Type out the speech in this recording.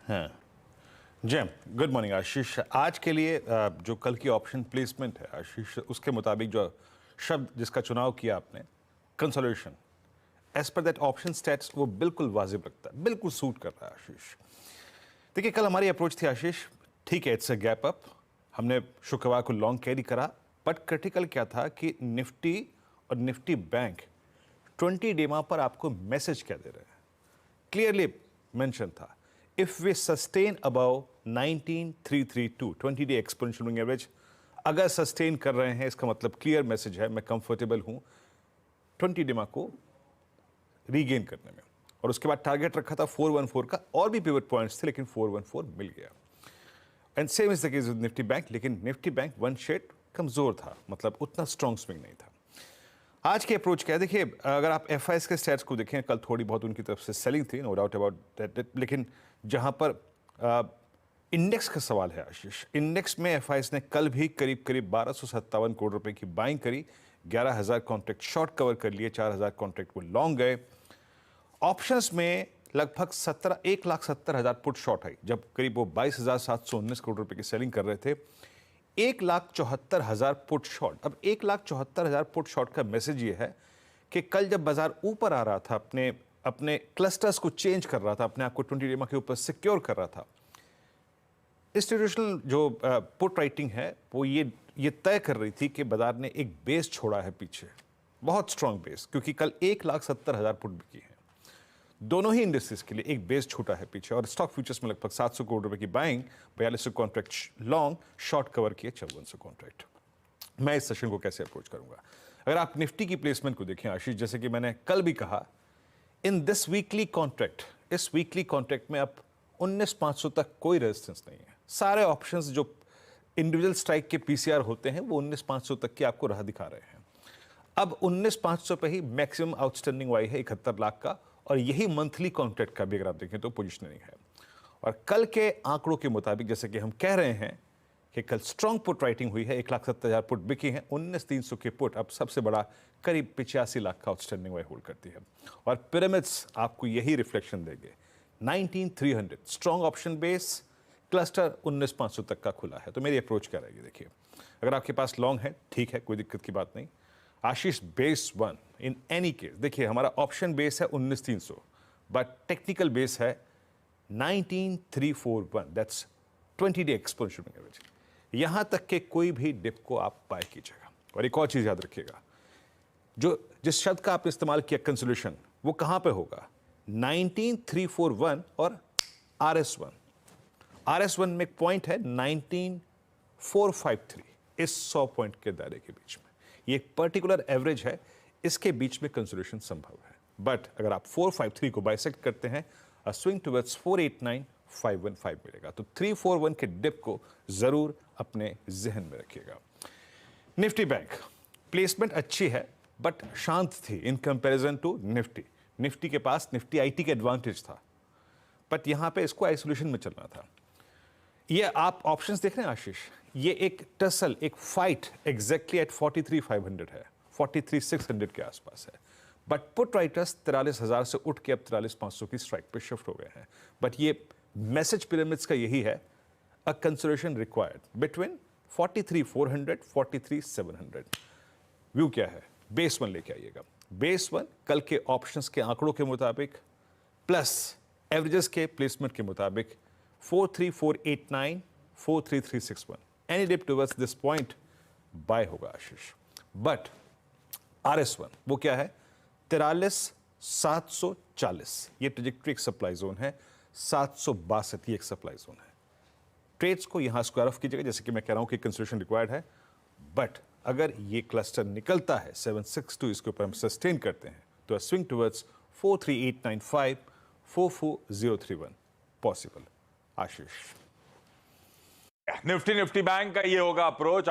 हाँ jam, good morning आशीष। आज के लिए जो कल की ऑप्शन प्लेसमेंट है आशीष, उसके मुताबिक जो शब्द जिसका चुनाव किया आपने, consolidation, as per that option states, वो बिल्कुल वाजिब लगता है, बिल्कुल सूट कर रहा है आशीष। देखिए कल हमारी अप्रोच थी आशीष, ठीक है इट्स अ गैप अप, हमने शुक्रवार को लॉन्ग कैरी करा, बट क्रिटिकल क्या था कि निफ्टी और निफ्टी बैंक 20 डेमा पर आपको मैसेज क्या दे रहे हैं, क्लियरली मेंशन था, if we sustain above 19332 20 day exponential moving average, अगर सस्टेन कर रहे हैं इसका मतलब क्लियर मैसेज है मैं कंफर्टेबल हूं 20 डेमा को रीगेन करने में। और उसके बाद टारगेट रखा था 414 का, और भी पिवट पॉइंट्स थे लेकिन 414 मिल गया। And same is the case with Nifty bank, लेकिन निफ्टी बैंक वन शेड कमजोर था, मतलब उतना स्ट्रॉन्ग स्विंग नहीं था। आज की अप्रोच क्या है, देखिए अगर आप एफआईएस के स्टैट्स को देखें, कल थोड़ी बहुत उनकी तरफ से सेलिंग थी, नो डाउट अबाउट दैट, लेकिन जहां पर इंडेक्स का सवाल है आशीष, इंडेक्स में एफआईएस ने कल भी करीब करीब 1257 करोड़ रुपए की बाइंग करी, 11,000 कॉन्ट्रैक्ट शॉर्ट कवर कर लिए, 4,000 कॉन्ट्रैक्ट वो लॉन्ग गए। ऑप्शंस में लगभग 1,70,000 पुट शॉर्ट आई, जब करीब वो 22,719 करोड़ रुपए की सेलिंग कर रहे थे। 1,74,000 पुट शॉर्ट। अब 1,74,000 पुट शॉर्ट का मैसेज ये है कि कल जब बाजार ऊपर आ रहा था, अपने क्लस्टर्स को चेंज कर रहा था, अपने आप को 20 डेमा के ऊपर सिक्योर कर रहा था, इंस्टीट्यूशनल जो पुट राइटिंग है वो ये तय कर रही थी कि बाजार ने एक बेस छोड़ा है पीछे, बहुत स्ट्रांग बेस, क्योंकि कल 1,70,000 पुट बिकी है दोनों ही इंडस्ट्रीज के लिए, एक बेस छोटा है पीछे। और स्टॉक फ्यूचर्स में लगभग 700 करोड़ रुपए की buying, 4200 contract long, short cover किए 5400 कॉन्ट्रैक्ट। मैं इस सेशन को कैसे अप्रोच करूंगा, अगर आप निफ्टी की प्लेसमेंट को देखें आशीष, जैसे कि मैंने कल भी कहा, इन दिस वीकली कॉन्ट्रैक्ट, इस वीकली कॉन्ट्रैक्ट में अब 19,500 तक कोई रेजिस्टेंस नहीं है। सारे ऑप्शंस जो इंडिविजुअल स्ट्राइक के पीसीआर होते हैं वो 19,500 तक की आपको राह दिखा रहे हैं। अब 19,500 पे ही मैक्सिमम आउटस्टैंडिंग वाई है 71 लाख का, और यही मंथली कॉन्ट्रैक्ट का भी अगर आप देखें तो पोजिशनिंग है। और कल के आंकड़ों के मुताबिक जैसे कि हम कह रहे हैं कि कल स्ट्रॉन्ग पुट राइटिंग हुई है, 1,70,000 पुट बिकी हैं, 19,300 के पुट अब सबसे बड़ा करीब 85 लाख का आउटस्टैंडिंग वाई होल्ड करती है। और पिरामिड्स आपको यही रिफ्लेक्शन देंगे, 19,300 स्ट्रॉन्ग ऑप्शन बेस, क्लस्टर 19,500 तक का खुला है। तो मेरी अप्रोच क्या रहेगी, देखिए अगर आपके पास लॉन्ग है ठीक है, कोई दिक्कत की बात नहीं Ashish. Base one in any case, देखिए हमारा ऑप्शन बेस है 19,300, बट टेक्निकल बेस है 19,341, दैट्स 20 डे एक्सपोनेंशियल एवरेज। यहां तक के कोई भी डिप को आप बाय कीजिएगा। और एक और चीज याद रखिएगा, जो जिस शब्द का आपने इस्तेमाल किया कंसोलिडेशन, वो कहां पे होगा, 19,341 और RS1। RS1 में एक पॉइंट है 19,453, इस 100 पॉइंट के दायरे के बीच में ये एक पर्टिकुलर एवरेज है, इसके बीच में कंसोलिडेशन संभव है। बट अगर आप 453 को बाइसेक्ट करते हैं, स्विंग टुवर्ड्स 489,515 मिलेगा। तो 341 के डिप को जरूर अपने जहन में रखिएगा। निफ्टी बैंक प्लेसमेंट अच्छी है बट शांत थी in comparison to Nifty. Nifty के पास निफ्टी आईटी का एडवांटेज था, बट यहां पे इसको आइसोलेशन में चलना था। ये आप ऑप्शंस देख रहे हैं आशीष, ये एक टसल, एक फाइट एग्जैक्टली एट 43,500 है, 43,600 के आसपास है। बट पुट राइटर्स 43,000 से उठ के अब 43,500 की स्ट्राइक पे शिफ्ट हो गए हैं। बट ये मैसेज पिरामिड्स का यही है, a consideration required between 43,400 43,700। View क्या है, बेस वन लेके आइएगा। बेस वन कल के ऑप्शंस के आंकड़ों के मुताबिक प्लस एवरेजेस के प्लेसमेंट के मुताबिक 43489 43361, any dip towards this point buy होगा आशीष। बट RS1 वो क्या है, 43,740, ये ट्रेजेक्टरी एक सप्लाई जोन है, 762 ये एक सप्लाई जोन है। ट्रेड्स को यहां स्क्वायर ऑफ कीजिएगा, जैसे कि मैं कह रहा हूं कि कंसिडरेशन रिक्वायर्ड है। बट अगर ये क्लस्टर निकलता है 762, इसके ऊपर हम सस्टेन करते हैं, तो स्विंग टुवर्ड्स 43895 44031 पॉसिबल आशीष। निफ्टी बैंक का ये होगा अप्रोच।